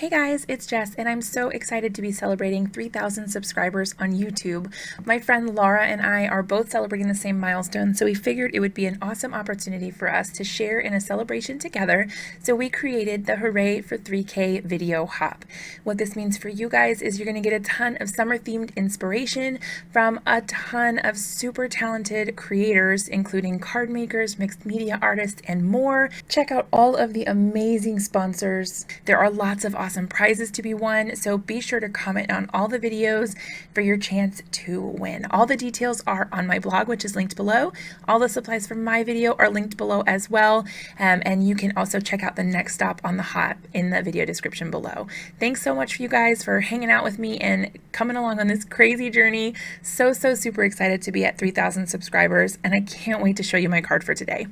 Hey guys, it's Jess, and I'm so excited to be celebrating 3,000 subscribers on YouTube. My friend Laura and I are both celebrating the same milestone, so we figured it would be an awesome opportunity for us to share in a celebration together, so we created the Hooray for 3K video hop. What this means for you guys is you're going to get a ton of summer-themed inspiration from a ton of super talented creators, including card makers, mixed media artists, and more. Check out all of the amazing sponsors. There are lots of awesome prizes to be won, so be sure to comment on all the videos for your chance to win. All the details are on my blog, which is linked below. All the supplies from my video are linked below as well, and you can also check out the next stop on the hop in the video description below. Thanks so much for you guys for hanging out with me and coming along on this crazy journey. So super excited to be at 3,000 subscribers, and I can't wait to show you my card for today.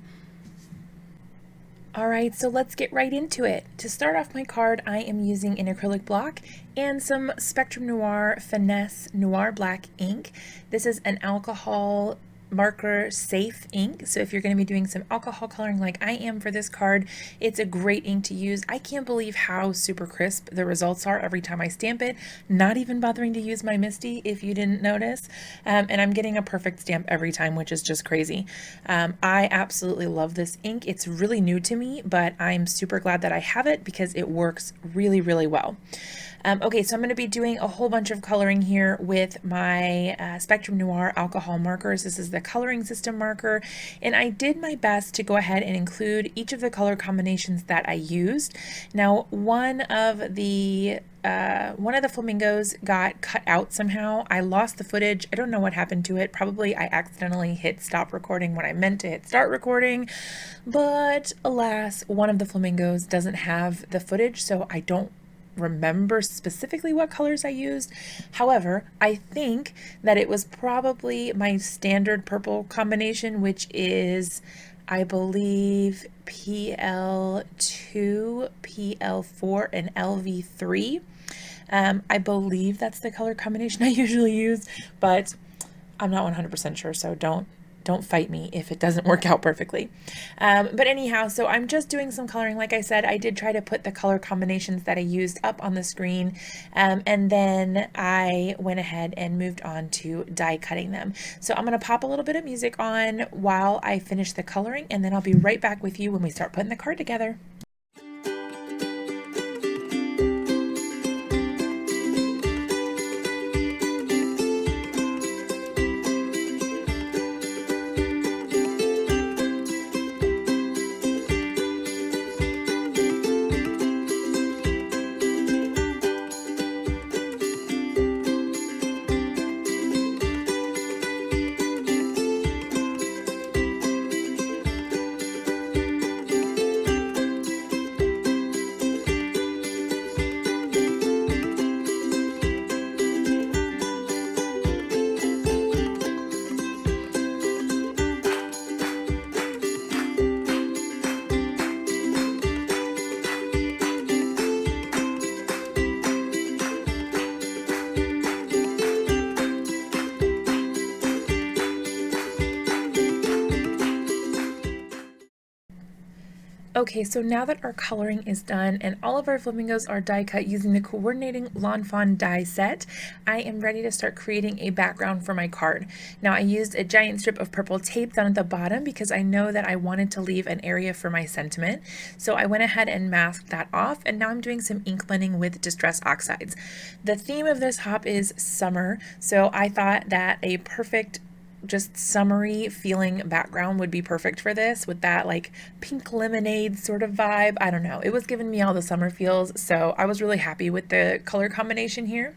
Alright, so let's get right into it. To start off my card, I am using an acrylic block and some Spectrum Noir Finesse Noir Black ink. This is an alcohol marker safe ink, so if you're going to be doing some alcohol coloring like I am for this card, it's a great ink to use. I can't believe how super crisp the results are every time I stamp it, not even bothering to use my Misty if you didn't notice, and I'm getting a perfect stamp every time, which is just crazy. I absolutely love this ink. It's really new to me, but I'm super glad that I have it because it works really well. Okay, so I'm going to be doing a whole bunch of coloring here with my Spectrum Noir alcohol markers. This is the coloring system marker, and I did my best to go ahead and include each of the color combinations that I used. Now, one of the flamingos got cut out somehow. I lost the footage. I don't know what happened to it. Probably I accidentally hit stop recording when I meant to hit start recording, but alas, one of the flamingos doesn't have the footage, so I don't remember specifically what colors I used. However, I think that it was probably my standard purple combination, which is, I believe, PL2, PL4, and LV3. I believe that's the color combination I usually use, but I'm not 100% sure, so don't fight me if it doesn't work out perfectly. But anyhow, so I'm just doing some coloring. Like I said, I did try to put the color combinations that I used up on the screen, and then I went ahead and moved on to die cutting them. So I'm going to pop a little bit of music on while I finish the coloring, and then I'll be right back with you when we start putting the card together. Okay, so now that our coloring is done and all of our flamingos are die cut using the coordinating Lawn Fawn die set, I am ready to start creating a background for my card. Now, I used a giant strip of purple tape down at the bottom because I know that I wanted to leave an area for my sentiment. So I went ahead and masked that off, and now I'm doing some ink blending with Distress Oxides. The theme of this hop is summer, so I thought that a perfect just summery feeling background would be perfect for this, with that like pink lemonade sort of vibe. I don't know, it was giving me all the summer feels, so I was really happy with the color combination here.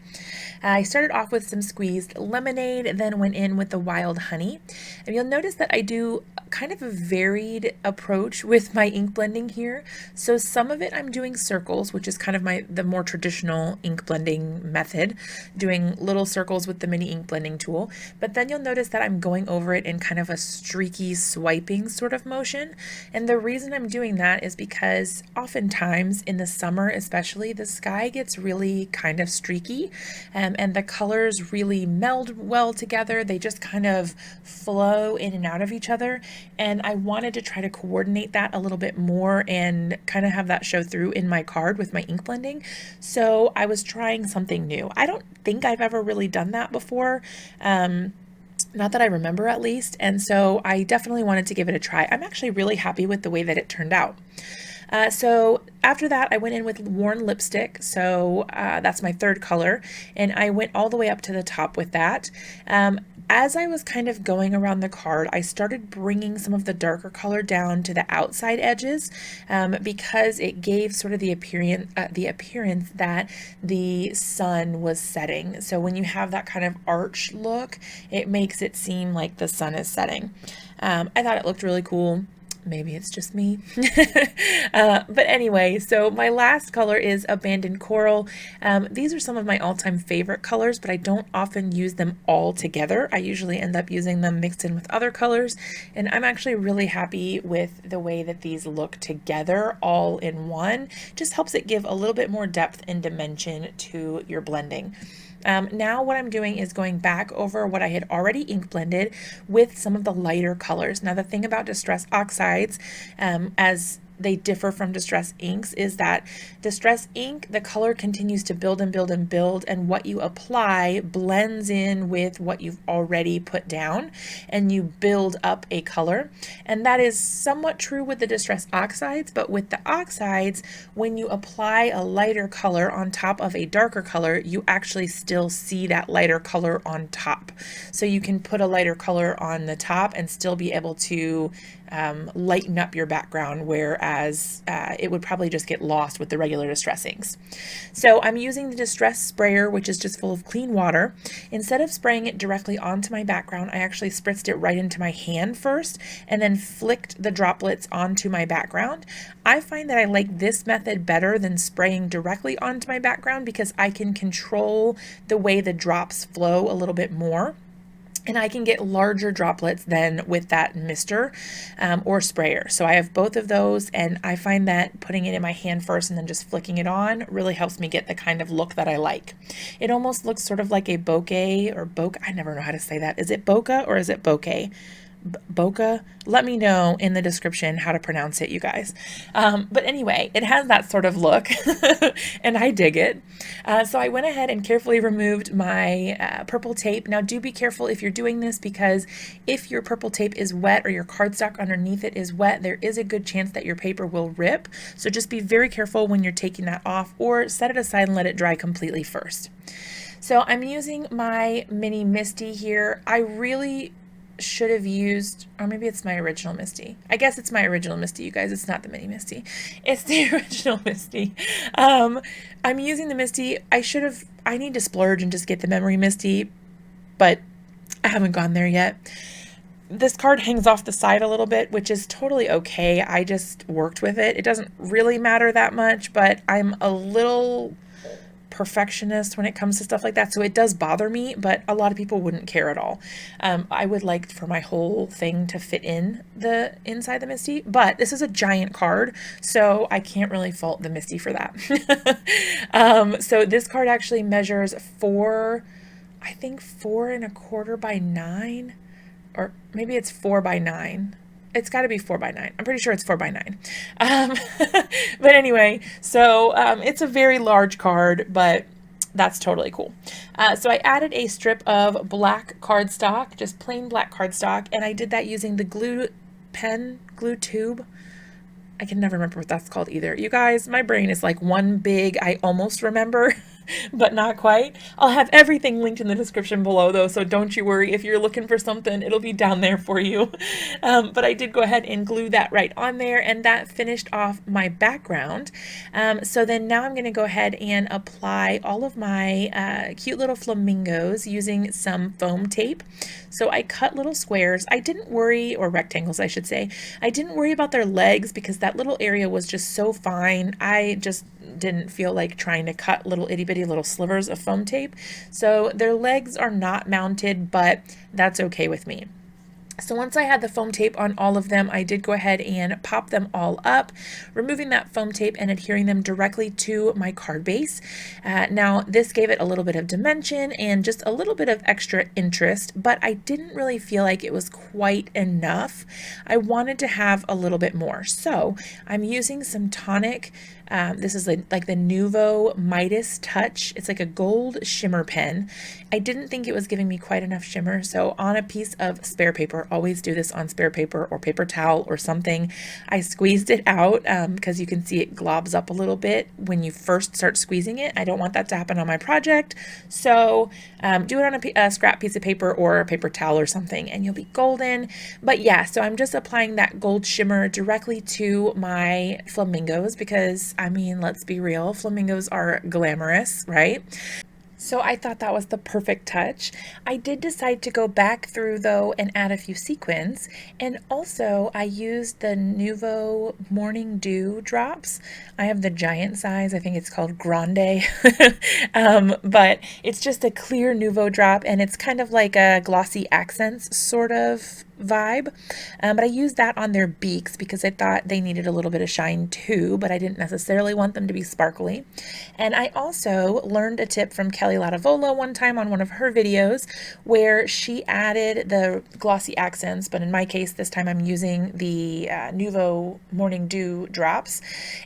I started off with some squeezed lemonade, then went in with the wild honey, and you'll notice that I do kind of a varied approach with my ink blending here. So some of it I'm doing circles, which is kind of the more traditional ink blending method, doing little circles with the mini ink blending tool, but then you'll notice that I'm I'm going over it in kind of a streaky swiping sort of motion. And the reason I'm doing that is because oftentimes in the summer, especially, the sky gets really kind of streaky, and the colors really meld well together. They just kind of flow in and out of each other. And I wanted to try to coordinate that a little bit more and kind of have that show through in my card with my ink blending. So I was trying something new. I don't think I've ever really done that before. Not that I remember, at least. And so I definitely wanted to give it a try. I'm actually really happy with the way that it turned out. So after that, I went in with worn lipstick. So that's my third color. And I went all the way up to the top with that. As I was kind of going around the card, I started bringing some of the darker color down to the outside edges, because it gave sort of the appearance that the sun was setting. So when you have that kind of arch look, it makes it seem like the sun is setting. I thought it looked really cool. Maybe it's just me. But anyway, so my last color is Abandoned Coral. These are some of my all-time favorite colors, but I don't often use them all together. I usually end up using them mixed in with other colors, and I'm actually really happy with the way that these look together all in one. Just helps it give a little bit more depth and dimension to your blending. Now what I'm doing is going back over what I had already ink blended with some of the lighter colors. Now the thing about Distress Oxides, as they differ from Distress Inks, is that Distress Ink, the color continues to build and build and build, and what you apply blends in with what you've already put down, and you build up a color. And that is somewhat true with the Distress Oxides, but with the Oxides, when you apply a lighter color on top of a darker color, you actually still see that lighter color on top. So you can put a lighter color on the top and still be able to lighten up your background, whereas it would probably just get lost with the regular Distress inks. So I'm using the Distress sprayer, which is just full of clean water. Instead of spraying it directly onto my background, I actually spritzed it right into my hand first and then flicked the droplets onto my background. I find that I like this method better than spraying directly onto my background because I can control the way the drops flow a little bit more. And I can get larger droplets than with that mister or sprayer. So I have both of those, and I find that putting it in my hand first and then just flicking it on really helps me get the kind of look that I like. It almost looks sort of like a bokeh or bokeh. I never know how to say that. Is it bokeh or is it bokeh? Bokeh? Let me know in the description how to pronounce it, you guys. But anyway, it has that sort of look and I dig it. So I went ahead and carefully removed my purple tape. Now do be careful if you're doing this, because if your purple tape is wet or your cardstock underneath it is wet, there is a good chance that your paper will rip. So just be very careful when you're taking that off, or set it aside and let it dry completely first. So I'm using my mini Misty here. I really should have used, or maybe it's my original Misty. I guess it's my original Misty, you guys. It's not the mini Misty. It's the original Misty. I'm using the Misty. I need to splurge and just get the memory Misty, but I haven't gone there yet. This card hangs off the side a little bit, which is totally okay. I just worked with it. It doesn't really matter that much, but I'm a little perfectionist when it comes to stuff like that, so it does bother me, but a lot of people wouldn't care at all. I would like for my whole thing to fit in the inside the Misty, but this is a giant card, so I can't really fault the Misty for that. So this card actually measures I think 4¼ by 9, or maybe it's 4 by 9. It's got to be 4 by 9. I'm pretty sure it's 4 by 9. But anyway, so it's a very large card, but that's totally cool. So I added a strip of black cardstock, just plain black cardstock, and I did that using the glue tube. I can never remember what that's called either. You guys, my brain is like one big, I almost remember, but not quite. I'll have everything linked in the description below though, so don't you worry. If you're looking for something, it'll be down there for you. But I did go ahead and glue that right on there, and that finished off my background. So then now I'm going to go ahead and apply all of my cute little flamingos using some foam tape. So I cut little squares. I didn't worry, or rectangles I should say, I didn't worry about their legs because that little area was just so fine. I just didn't feel like trying to cut little itty bitty little slivers of foam tape. So their legs are not mounted, but that's okay with me. So once I had the foam tape on all of them, I did go ahead and pop them all up, removing that foam tape and adhering them directly to my card base. Now this gave it a little bit of dimension and just a little bit of extra interest, but I didn't really feel like it was quite enough. I wanted to have a little bit more. So I'm using some tonic. This is like the Nuvo Midas Touch. It's like a gold shimmer pen. I didn't think it was giving me quite enough shimmer, so on a piece of spare paper, always do this on spare paper or paper towel or something, I squeezed it out because you can see it globs up a little bit when you first start squeezing it. I don't want that to happen on my project, so do it on a scrap piece of paper or a paper towel or something and you'll be golden. But yeah, so I'm just applying that gold shimmer directly to my flamingos because, I mean, let's be real, flamingos are glamorous, right? So I thought that was the perfect touch. I did decide to go back through though and add a few sequins, and also I used the Nuvo Morning Dew drops. I have the giant size, I think it's called Grande, but it's just a clear Nuvo drop and it's kind of like a glossy accents sort of vibe, but I used that on their beaks because I thought they needed a little bit of shine too, but I didn't necessarily want them to be sparkly. And I also learned a tip from Kelly Latavola one time on one of her videos where she added the glossy accents, but in my case this time I'm using the Nuvo Morning Dew drops,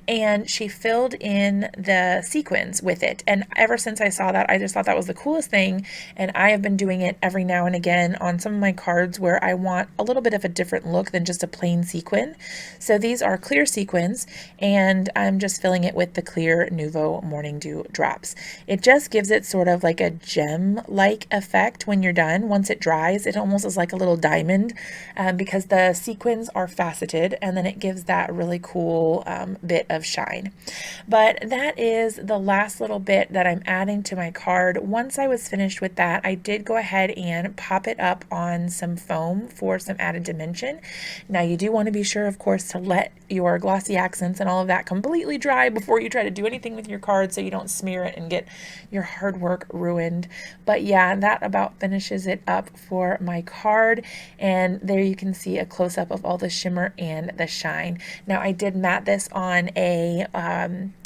and she filled in the sequins with it. And ever since I saw that, I just thought that was the coolest thing, and I have been doing it every now and again on some of my cards where I want a little bit of a different look than just a plain sequin. So these are clear sequins and I'm just filling it with the clear Nuvo Morning Dew drops. It just gives it sort of like a gem-like effect when you're done. Once it dries, it almost is like a little diamond because the sequins are faceted, and then it gives that really cool bit of shine. But that is the last little bit that I'm adding to my card. Once I was finished with that, I did go ahead and pop it up on some foam for some added dimension. Now you do want to be sure, of course, to let your glossy accents and all of that completely dry before you try to do anything with your card so you don't smear it and get your hard work ruined. But yeah, that about finishes it up for my card, and there you can see a close-up of all the shimmer and the shine. Now I did mat this on a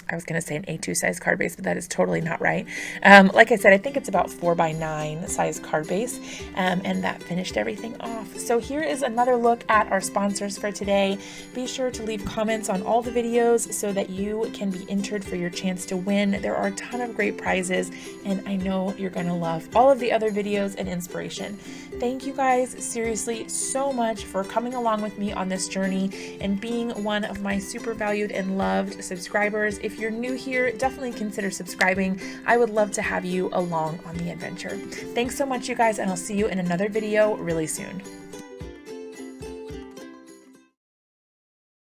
I was going to say an A2 size card base, but that is totally not right. Like I said, I think it's about 4x9 size card base, and that finished everything off. So here is another look at our sponsors for today. Be sure to leave comments on all the videos so that you can be entered for your chance to win. There are a ton of great prizes, and I know you're going to love all of the other videos and inspiration. Thank you guys seriously so much for coming along with me on this journey and being one of my super valued and loved subscribers. If you're new here, definitely consider subscribing. I would love to have you along on the adventure. Thanks so much, you guys, and I'll see you in another video really soon.